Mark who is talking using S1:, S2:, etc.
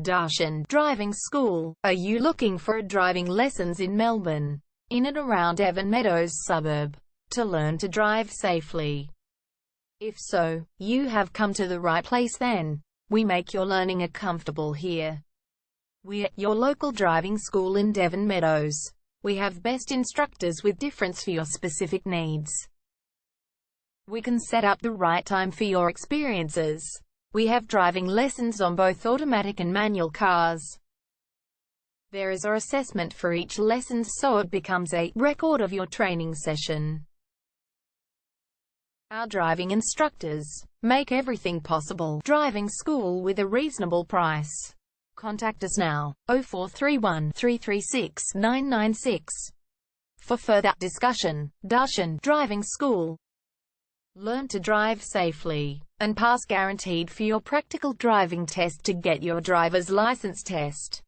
S1: Darshan Driving School. Are you looking for driving lessons in Melbourne, in and around Devon Meadows suburb, to learn to drive safely? If so, you have come to the right place then. We make your learning comfortable here. We're your local driving school in Devon Meadows. We have best instructors with difference for your specific needs. We can set up the right time for your experiences. We have driving lessons on both automatic and manual cars. There is an assessment for each lesson, so it becomes a record of your training session. Our driving instructors make everything possible. Driving school with a reasonable price. Contact us now, 0431 336 996. For further discussion. Darshan Driving School. Learn to drive safely and pass guaranteed for your practical driving test to get your driver's license test.